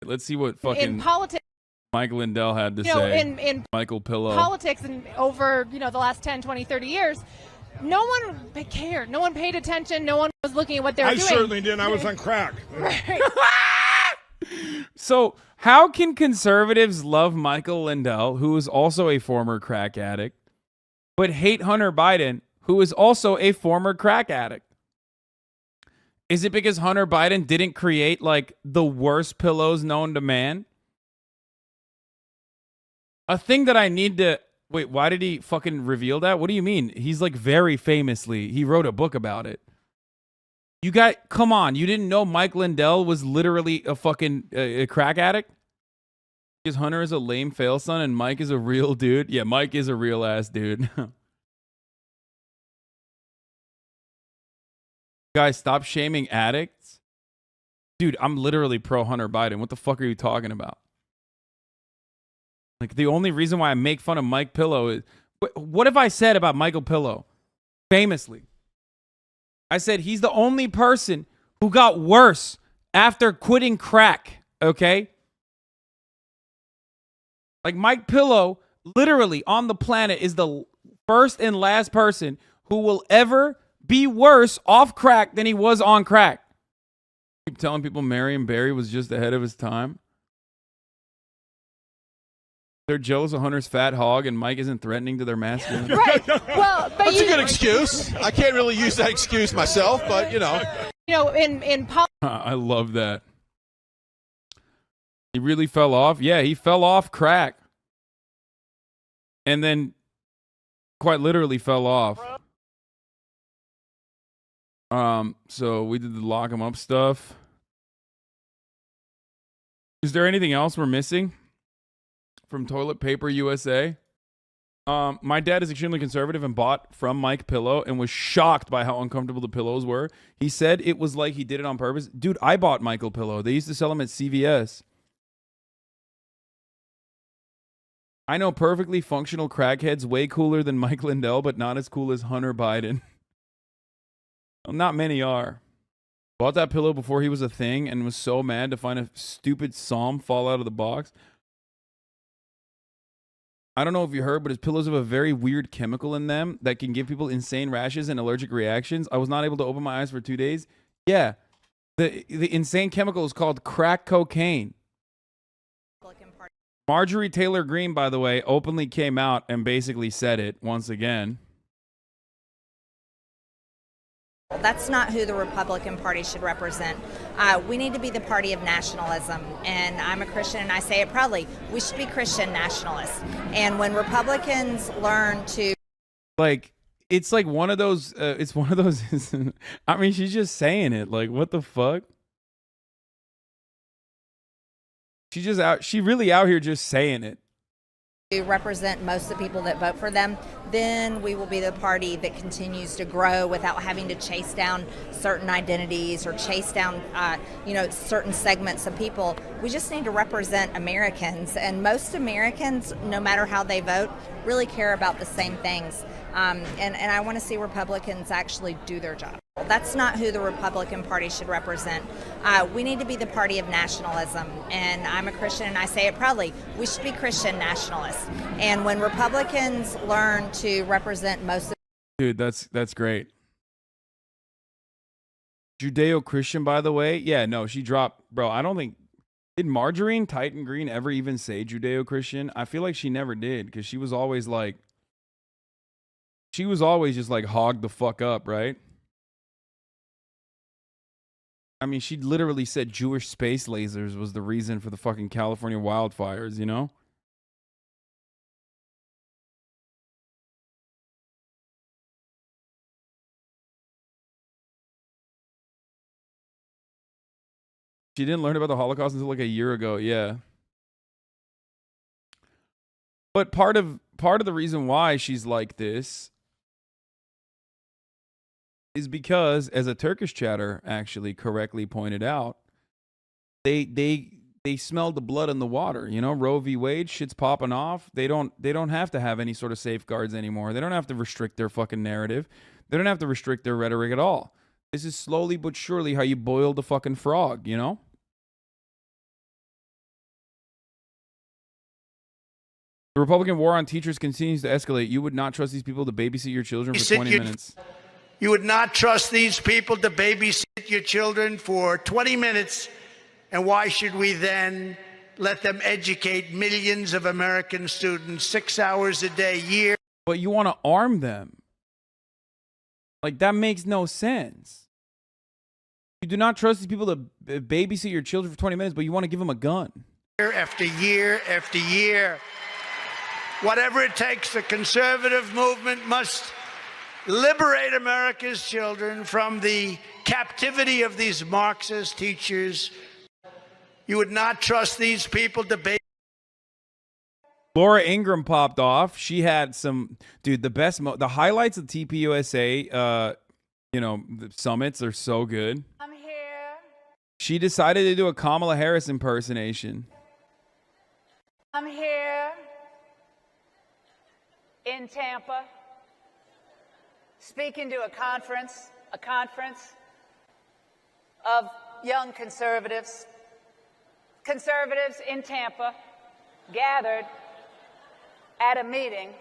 Let's see what in fucking politics, Mike Lindell had to say. in Michael Pillow. politics and over, the last 10, 20, 30 years, no one cared. No one paid attention. No one was looking at what they were doing. I certainly didn't. I was on crack. Right. So how can conservatives love Michael Lindell, who is also a former crack addict, but hate Hunter Biden, who is also a former crack addict? Is it because Hunter Biden didn't create like the worst pillows known to man? A thing that I need to wait, why did he fucking reveal that? What do you mean? He's like very famously, he wrote a book about it. You got, come on, you didn't know Mike Lindell was literally a fucking a crack addict? Because Hunter is a lame fail son and Mike is a real dude. Yeah, Mike is a real ass dude. Guys, stop shaming addicts. Dude, I'm literally pro Hunter Biden. What the fuck are you talking about? Like, the only reason why I make fun of Mike Pillow is... What have I said about Michael Pillow? Famously. I said he's the only person who got worse after quitting crack, okay? Like, Mike Pillow, literally, on the planet, is the first and last person who will ever be worse off crack than he was on crack. Keep telling people Marion Barry was just ahead of his time. They're jealous of Hunter's fat hog and Mike isn't threatening to their masculine. Right. Well, but That's a good excuse. I can't really use that excuse myself, but in politics. I love that. He really fell off. Yeah, he fell off crack. And then quite literally fell off. So we did the lock him up stuff. Is there anything else we're missing from Toilet Paper USA? My dad is extremely conservative and bought from Mike Pillow and was shocked by how uncomfortable the pillows were. He said it was like he did it on purpose. Dude, I bought Michael Pillow. They used to sell them at CVS. I know perfectly functional crackheads way cooler than Mike Lindell, but not as cool as Hunter Biden. Well, not many are. Bought that pillow before he was a thing and was so mad to find a stupid psalm fall out of the box. I don't know if you heard, but his pillows have a very weird chemical in them that can give people insane rashes and allergic reactions. I was not able to open my eyes for 2 days. Yeah. The insane chemical is called crack cocaine. Marjorie Taylor Greene, by the way, openly came out and basically said it once again. That's not who the Republican Party should represent. We need to be the party of nationalism, and I'm a Christian, and I say it proudly. We should be Christian nationalists. And when Republicans learn to... Like, it's like one of those... it's one of those... I mean, she's just saying it. Like, what the fuck? She really out here just saying it. To represent most of the people that vote for them, then we will be the party that continues to grow without having to chase down certain identities or chase down, certain segments of people. We just need to represent Americans, and most Americans, no matter how they vote, really care about the same things. And I want to see Republicans actually do their job. That's not who the Republican Party should represent. We need to be the party of nationalism, and I'm a Christian, and I say it proudly. We should be Christian nationalists. And when Republicans learn to represent most of... Dude, that's great. Judeo-Christian, by the way. Yeah, no, she dropped... Bro, I don't think... Did Margarine Titan Green ever even say Judeo-Christian? I feel like she never did, because she was always like... She was always just like hog the fuck up, right? I mean, she literally said Jewish space lasers was the reason for the fucking California wildfires, you know? She didn't learn about the Holocaust until like a year ago, yeah. But part of the reason why she's like this is because, as a Turkish chatter actually correctly pointed out, they smelled the blood in the water. You know, Roe v. Wade, shit's popping off. They don't have to have any sort of safeguards anymore. They don't have to restrict their fucking narrative. They don't have to restrict their rhetoric at all. This is slowly but surely how you boil the fucking frog, you know? Republican war on teachers continues to escalate. You would not trust these people to babysit your children for 20 minutes. You would not trust these people to babysit your children for 20 minutes. And why should we then let them educate millions of American students 6 hours a day, year? But you want to arm them. Like, that makes no sense. You do not trust these people to babysit your children for 20 minutes, but you want to give them a gun. Year after year after year. Whatever it takes, the conservative movement must liberate America's children from the captivity of these Marxist teachers. You would not trust these people to babysit. Laura Ingraham popped off. She had some, dude, the highlights of TPUSA, the summits are so good. I'm here. She decided to do a Kamala Harris impersonation. I'm here in Tampa, speaking to a conference of young conservatives in Tampa, gathered at a meeting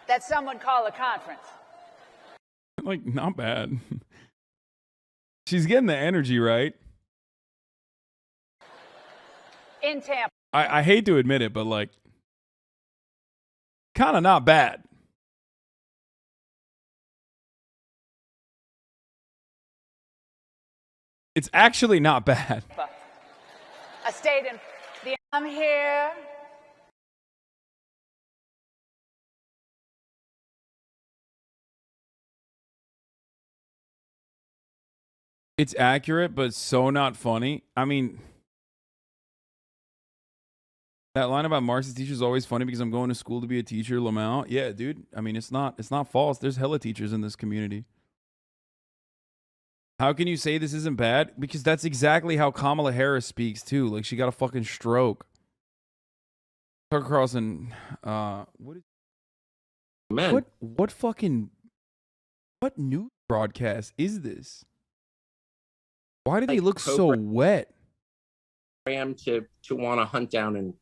that some would call a conference. Like, not bad. She's getting the energy right. In Tampa. I hate to admit it, but like, kind of not bad. It's actually not bad. A state in the I'm here. It's accurate, but so not funny. I mean, that line about Marxist teachers is always funny because I'm going to school to be a teacher, Lamau. Yeah, dude. I mean, it's not false. There's hella teachers in this community. How can you say this isn't bad? Because that's exactly how Kamala Harris speaks too. Like, she got a fucking stroke. Tucker Carlson, what news broadcast is this? Why do they look so wet? I am to want to hunt down and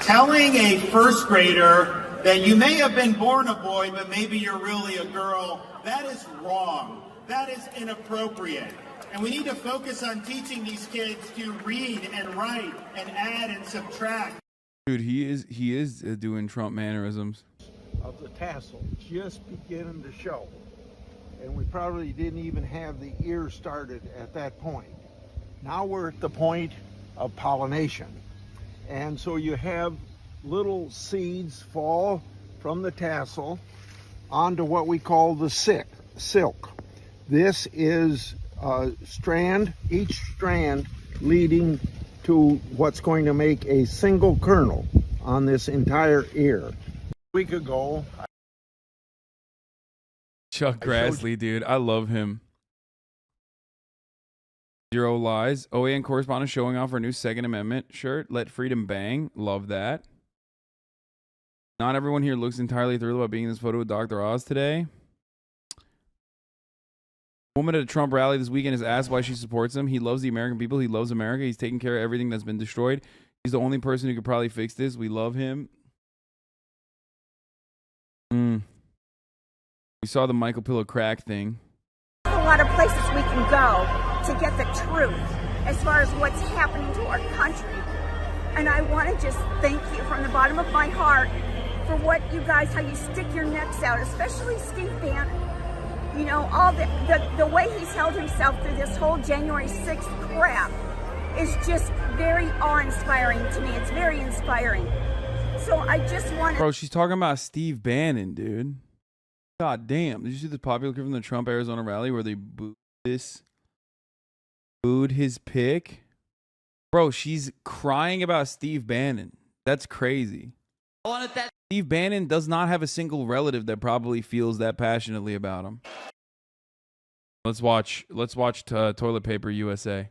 telling a first grader that you may have been born a boy, but maybe you're really a girl, that is wrong. That is inappropriate. And we need to focus on teaching these kids to read and write and add and subtract. Dude, he is doing Trump mannerisms. Of the tassel just beginning to show. And we probably didn't even have the ear started at that point. Now we're at the point of pollination. And so you have little seeds fall from the tassel onto what we call the silk. This is a strand, each strand leading to what's going to make a single kernel on this entire ear. A week ago, Chuck Grassley, dude. I love him. Zero Lies. OAN correspondent showing off her new Second Amendment shirt. Let freedom bang. Love that. Not everyone here looks entirely thrilled about being in this photo with Dr. Oz today. Woman at a Trump rally this weekend is asked why she supports him. He loves the American people. He loves America. He's taking care of everything that's been destroyed. He's the only person who could probably fix this. We love him. We saw the Michael Pillow crack thing. There's a lot of places we can go to get the truth as far as what's happening to our country. And I want to just thank you from the bottom of my heart for what you guys, how you stick your necks out, especially Steve Bannon. You know, all the way he's held himself through this whole January 6th crap is just very awe-inspiring to me. It's very inspiring. So I just want to... Bro, she's talking about Steve Bannon, dude. God damn. Did you see the popular clip from the Trump Arizona rally where they booed his pick? Bro, she's crying about Steve Bannon. That's crazy. Steve Bannon does not have a single relative that probably feels that passionately about him. Let's watch Toilet Paper USA.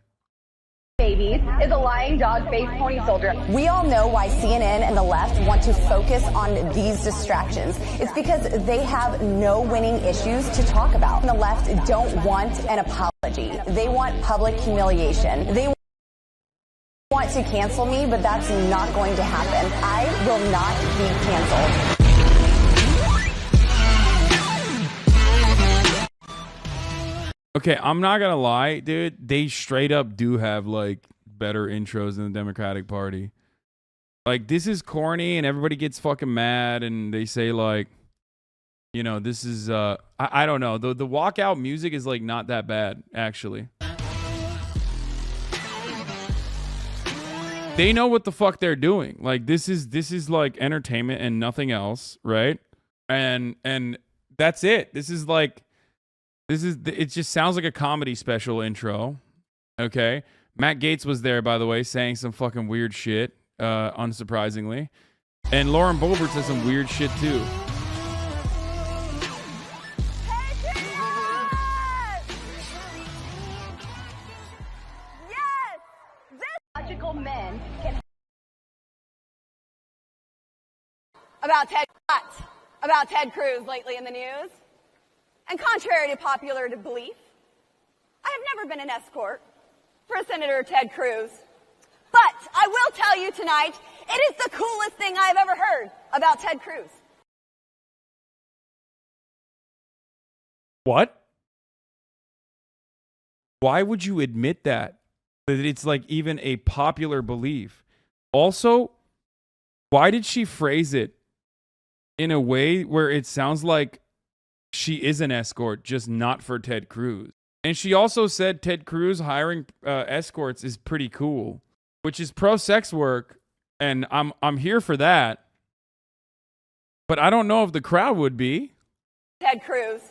babies is a lying dog-faced pony soldier. We all know why CNN and the left want to focus on these distractions. It's because they have no winning issues to talk about. The left don't want an apology. They want public humiliation. They want to cancel me, but that's not going to happen. I will not be canceled. Okay, I'm not gonna lie, dude. They straight up do have like better intros than the Democratic Party. Like, this is corny and everybody gets fucking mad and they say like, you know, this is I don't know. The walkout music is like not that bad, actually. They know what the fuck they're doing. Like, this is like entertainment and nothing else, right? And that's it. It just sounds like a comedy special intro. Okay. Matt Gaetz was there, by the way, saying some fucking weird shit, unsurprisingly. And Lauren Boebert said some weird shit too. Logical men can about Ted Cruz lately in the news. And contrary to popular belief, I have never been an escort for Senator Ted Cruz. But I will tell you tonight, it is the coolest thing I've ever heard about Ted Cruz. What? Why would you admit that? That it's like even a popular belief. Also, why did she phrase it in a way where it sounds like she is an escort, just not for Ted Cruz? And she also said Ted Cruz hiring escorts is pretty cool, which is pro-sex work, and I'm here for that. But I don't know if the crowd would be. Ted Cruz.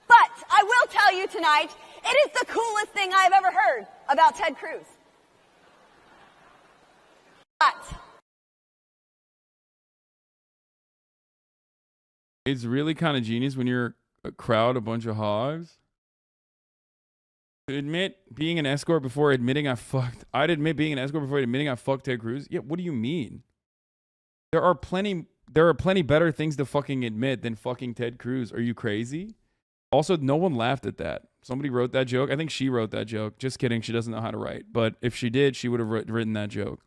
But I will tell you tonight, it is the coolest thing I've ever heard about Ted Cruz. But It's really kind of genius when you're a crowd, a bunch of hogs. To admit being an escort before admitting I'd admit being an escort before admitting I fucked Ted Cruz. Yeah, what do you mean? There are plenty better things to fucking admit than fucking Ted Cruz. Are you crazy? Also, no one laughed at that. Somebody wrote that joke. I think she wrote that joke. Just kidding. She doesn't know how to write. But if she did, she would have written that joke.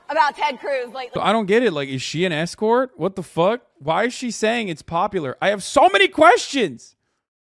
About Ted Cruz lately. So I don't get it. Like, is she an escort? What the fuck? Why is she saying it's popular? I have so many questions.